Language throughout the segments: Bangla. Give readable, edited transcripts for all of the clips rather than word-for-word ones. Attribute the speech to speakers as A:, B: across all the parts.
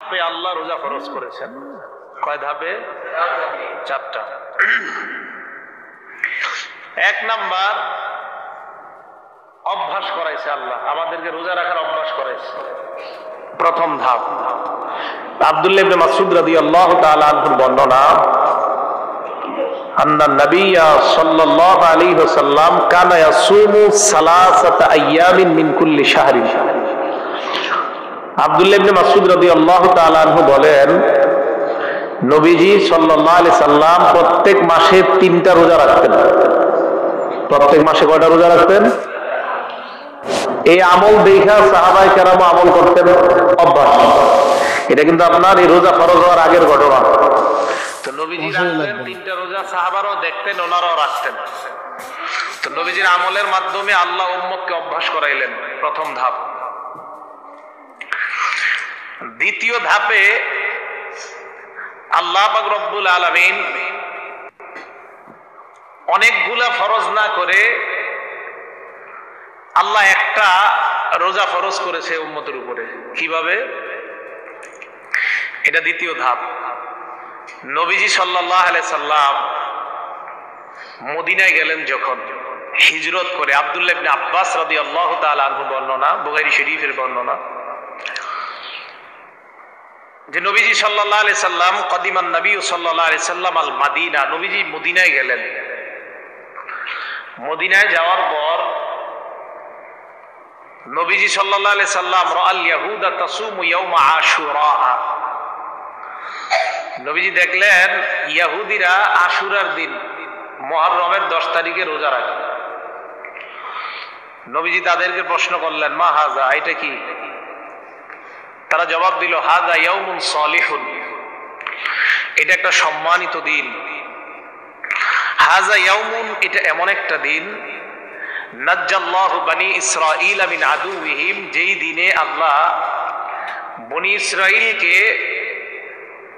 A: ধাপে আল্লাহ রোজা ফরজ করেছেন। কয় ধাপে? চারটা। এক নাম্বার, অভ্যাস করাইছে আল্লাহ, আমাদেরকে রোজা রাখার অভ্যাস করাইছে। প্রথম ধাপ আব্দুল্লাহ ইবনে মাসউদ রাদিয়াল্লাহু তাআলা আনহুর বর্ণনা, আন্না নবিয়্যা সাল্লাল্লাহু আলাইহি ওয়াসাল্লাম কানা ইয়াসুমু সালাসাতা আইয়ামিন মিন কুল্লি শাহরিন। আব্দুল্লাহ ইবনে মাসউদ রাদিয়াল্লাহু তাআলা আনহু বলেন, নবীজি সাল্লাল্লাহু আলাইহি সাল্লাম প্রত্যেক মাসে 3টা রোজা রাখতেন। প্রত্যেক মাসে কয়টা রোজা রাখতেন? এই আমল দেখা সাহাবায়ে কেরাম আমল করতেন, অভ্যাস। এটা কিন্তু আপনার এই রোজা ফরজ হওয়ার আগের ঘটনা। তো নবীজি রাখতেন 3টা রোজা, সাহাবারাও দেখতেন, ওনারাও রাখতেন। তো নবীজির আমলের মাধ্যমে আল্লাহ উম্মতকে অভ্যাস করাইলেন, প্রথম ধাপ। দ্বিতীয় ধাপে আল্লাহ পাক রব্বুল আলামিন অনেকগুলা ফরজ না করে আল্লাহ একটা রোজা ফরজ করেছে উম্মতের উপরে। কিভাবে? এটা দ্বিতীয় ধাপ। নবীজি সাল্লাল্লাহু আলাইহি সাল্লাম মদিনায় গেলেন যখন হিজরত করে, আব্দুল্লাহ ইবনে আব্বাস রাদিয়াল্লাহু তাআলা আনহু বর্ণনা, বুখারী শরীফের বর্ণনা, যে নবীজি সাল্লাল্লাহু আলাইহি সাল্লাম কদিমান নবী সাল্লাল্লাহু আলাইহি সাল্লাম আল মাদিনা, নবীজি মদিনায় গেলেন। মদিনায় যাওয়ার পর নবীজি সাল্লাল্লাহু আলাইহি সাল্লাম রাআল ইয়াহুদা তাসুমু ইয়াউমা আশুরা, নবীজি দেখলেন ইহুদিরা আশুরার দিন, মুহররমের 10 তারিখে রোজা রাখে। নবীজি তাদেরকে প্রশ্ন করলেন, মা হাযা, এটা কি? তারা জবাব দিল, হাযা ইয়াউমুন সালিহুন, এটা একটা সম্মানিত দিন। হাযা ইয়াউমুন, এটা এমন একটা দিন, নাজ্জাল্লাহু বনি ইসরাঈল মিন আদুওয়িহিম, যেই দিনে আল্লাহ বনি ইসরাঈলকে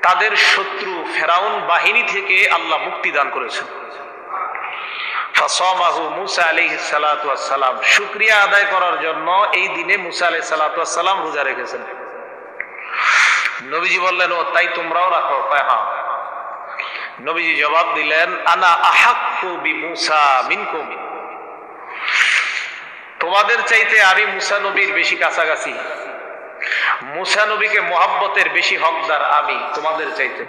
A: তাদের শত্রু ফেরাউন বাহিনী থেকে আল্লাহ মুক্তি দান করেছেন। ফাসামাহু মুসা আলাইহিস সালাতু ওয়াস সালাম, শুকরিয়া আদায় করার জন্য এই দিনে মুসা আলাইহিস সালাতু ওয়াস সালাম রোজা রেখেছেন। নবীজি বললেন, ও তাই তোমরাও রাখো? হ্যাঁ। নবীজি জবাব দিলেন, আনা আহাক্কু বিমুসা মিনকুম, তোমাদের চাইতে আমি মুসা নবীর বেশি কাছাকাছি, মুসা নবীকে মহব্বতের বেশি হকদার আমি তোমাদের চাইতে।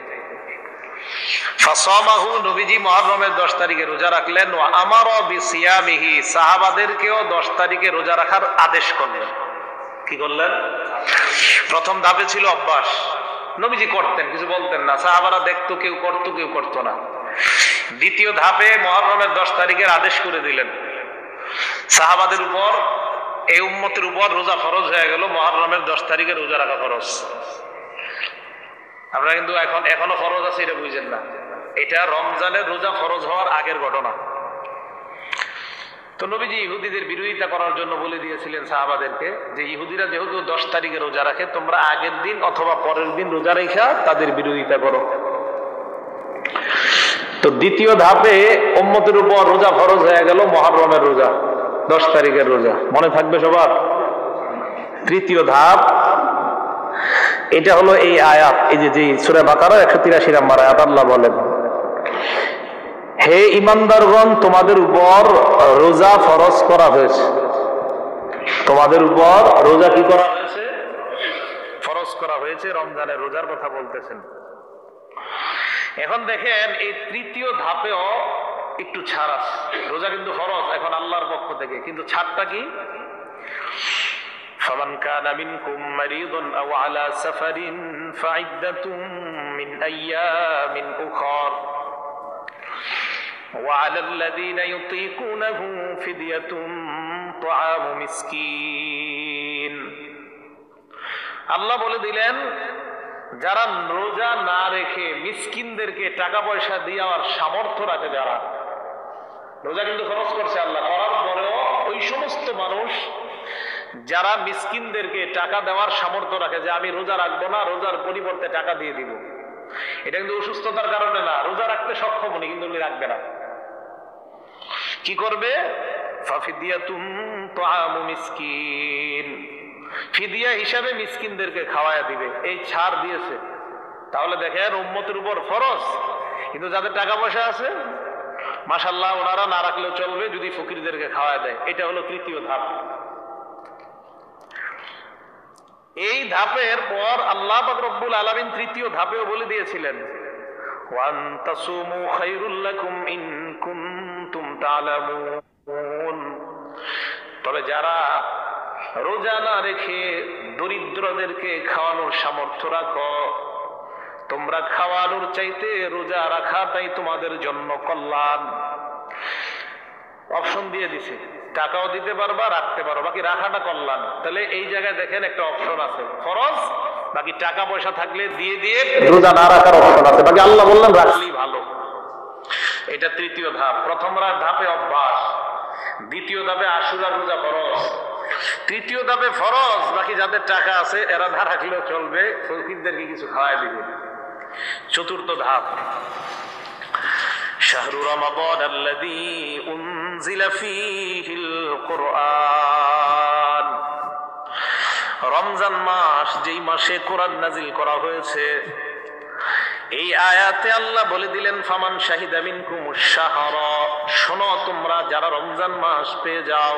A: ফাসামাহু, নবীজি মুহররমের 10 তারিখে রোজা রাখলেন। ওয়া আমারা বিসিয়ামিহি, সাহাবাদেরকেও 10 তারিখে রোজা রাখার আদেশ করলেন। কি করলেন? প্রথম ধাপে ছিল অভ্যাস, নবীজি করতেন, কিছু বলতেন না, সাহাবারা দেখতো, কেউ করতো কেউ করতো না। দ্বিতীয় ধাপে মুহররমের 10 তারিখের আদেশ করে দিলেন সাহাবাদের উপর, এই উম্মতের উপর রোজা ফরজ হয়ে গেল, মুহররমের 10 তারিখে রোজা রাখা ফরজ। আমরা কিন্তু এখনো ফরজ আছে, এটা বুঝেন না। এটা রমজানের রোজা ফরজ হওয়ার আগের ঘটনা। তো নবীজি ইহুদিদের বিরোধিতা করার জন্য বলে দিয়েছিলেন সাহাবাদেরকে, যে ইহুদিরা যেহেতু 10 তারিখে রোজা রাখে, তোমরা আগের দিন অথবা পরের দিন রোজা রেখা তাদের বিরোধিতা করো। তো দ্বিতীয় ধাপে উম্মতের উপর রোজা ফরজ হয়ে গেল, মুহররমের রোজা, 10 তারিখের রোজা, মনে থাকবে সবার। তৃতীয় ধাপ, এটা হলো এই আয়াত, এই যে সূরা বাকারা 183 নম্বর আয়াত, আল্লাহ বলেন, হে ঈমানদারগণ, তোমাদের উপর রোজা ফরজ করা হয়েছে। তোমাদের উপর রোজা কি করা হয়েছে? ফরজ করা হয়েছে। রমজানের রোজার কথা বলতেছেন। এখন দেখেন, এই তৃতীয় ধাপেও একটু ছাড় আছে। রোজা কিন্তু ফরজ এখন আল্লাহর পক্ষ থেকে, কিন্তু ছাড়টা কি? ফামান কানা মিনকুম মারিদুন আও আলা সাফারিন ফাইদ্দাতুম মিন আইয়ামিন উখর ওয়া আলাল্লাযীনা ইউতীকুনাহু ফিদিয়াতুন তুআমু মিসকিন। আল্লাহ বলে দিলেন, যারা রোজা না রেখে মিসকিনদেরকে টাকা পয়সা দেওয়ার সামর্থ্য রাখে, যারা রোজা কিন্তু খরচ করছে আল্লাহ, করার পরেও ওই সমস্ত মানুষ যারা মিসকিনদেরকে টাকা দেওয়ার সামর্থ্য রাখে, যে আমি রোজা রাখবো না, রোজার পরিবর্তে টাকা দিয়ে দিব, এটা কিন্তু অসুস্থতার কারণে না, রোজা রাখতে সক্ষম উনি, কিন্তু উনি রাখবে না। কি করবে? ফাফিদিয়াতুন তুআমু মিসকিন, ফিদিয়া হিসাবে মিসকিনদেরকে খাওয়ায়া দিবে, এই ছাড় দিয়েছে। তাহলে দেখেন উম্মতের উপর ফরজ, কিন্তু যাদের টাকা পয়সা আছে মাশাআল্লাহ ওনারা না রাখলেও চলবে যদি ফকিরদেরকে খাওয়ায় দেয়। এটা হলো তৃতীয় ধাপ। এই ধাপের পর আল্লাহ পাক রব্বুল আলামিন তৃতীয় ধাপেও বলে দিয়েছিলেন, ওয়ান তাসুমু খায়রুল লাকুম ইন কুনতুম তা'লামুন। তবে যারা রোজা না রেখে দরিদ্রদেরকে খাওয়ানোর সামর্থ্য রাখো, তোমরা খাওয়ানোর চাইতে রোজা রাখাটাই তোমাদের জন্য কল্যাণ। অপশন দিয়ে দিছে, টাকাও দিতে পারবা, রাখতে পারো, বাকি রাখাটা কল্যাণ। তাহলে এই জায়গায় দেখেন একটা অপশন আছে ফরজ, বাকি টাকা পয়সা থাকলে দিয়ে দিয়ে রোজা না রাখার অপশন আছে, বাকি আল্লাহ বললেন রাখলেই ভালো। এটা তৃতীয় ধাপ। প্রথম ধাপে অভ্যাস, দ্বিতীয় ধাপে আশুরার রোজা ফরজ, তৃতীয় ধাপে ফরজ, বাকি যাদের টাকা আছে এরা না রাখলেও চলবে, ফকিরদেরকে কিছু খাওয়ায় দিবে। চতুর্থ ধাপ, শাহরু রমাদান আল্লাযী উনজিলা ফীহিল কুরআন। রমজান মাস, যেই মাসে কোরআন নাজিল করা হয়েছে। এই আয়াতে আল্লাহ বলে দিলেন, ফামান শাহিদা মিনকুমুশ শাহরা, শোনো তোমরা যারা রমজান মাস পেয়ে যাও,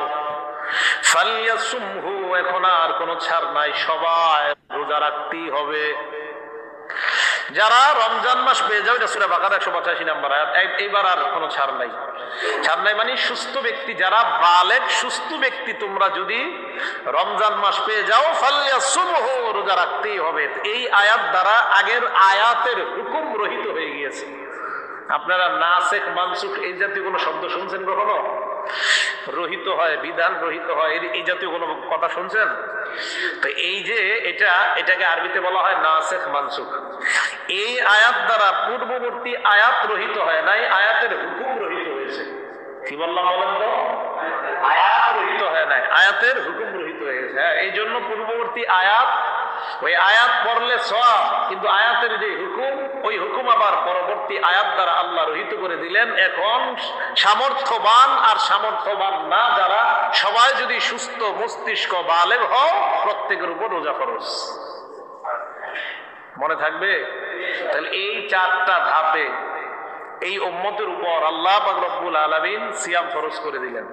A: ফালইয়াসুমহু, এখন আর কোনো ছাড় নাই, সবাই রোজা রাখতেই হবে। যারা রমজান মাস পেয়ে যাও, এটা সূরা বাকারা 185 নম্বর আয়াত। এইবার আর কোনো ছাড় নাই। ছাড় নাই মানে সুস্থ ব্যক্তি, যারা বালেগ সুস্থ ব্যক্তি, তোমরা যদি রমজান মাস পেয়ে যাও, ফালইয়াসুমহু, রোজা রাখতেই হবে। এই আয়াত দ্বারা আগের আয়াতের হুকুম রহিত হয়ে গিয়েছে। আপনারা নাসিখ মানসুখ এই জাতীয় কোনো শব্দ শুনছেন কখনো? রহিত হয়, বিধান রহিত হয়, এই জাতীয় কোনো কথা শুনছেন? তো এই যে এটাকে আরবিতে বলা হয় নাসিখ মানসুখ। এই আয়াত দ্বারা পূর্ববর্তী আয়াত রহিত হয় নাই, আয়াতের হুকুম রহিত হয়েছে। কি বললাম বলেন তো? আয়াত রহিত হয় নাই, আয়াতের হুকুম রহিত হয়ে গেছে। হ্যাঁ, এই জন্য পূর্ববর্তী আয়াত, ওই আয়াত পড়লে সওয়াব, কিন্তু আয়াতের যে হুকুম, ওই হুকুম আবার পরবর্তী আয়াত দ্বারা আল্লাহ রহিত করে দিলেন। এখন সামর্থ্যবান আর সামর্থ্যবান না যারা, সবাই যদি সুস্থ মস্তিষ্ক বালেগ হও, প্রত্যেকের উপর রোজা ফরজ। মনে থাকবে? তাহলে এই চারটা ধাপে এই উম্মতের উপর আল্লাহ পাক রব্বুল আলামিন সিয়াম ফরজ করে দিলেন।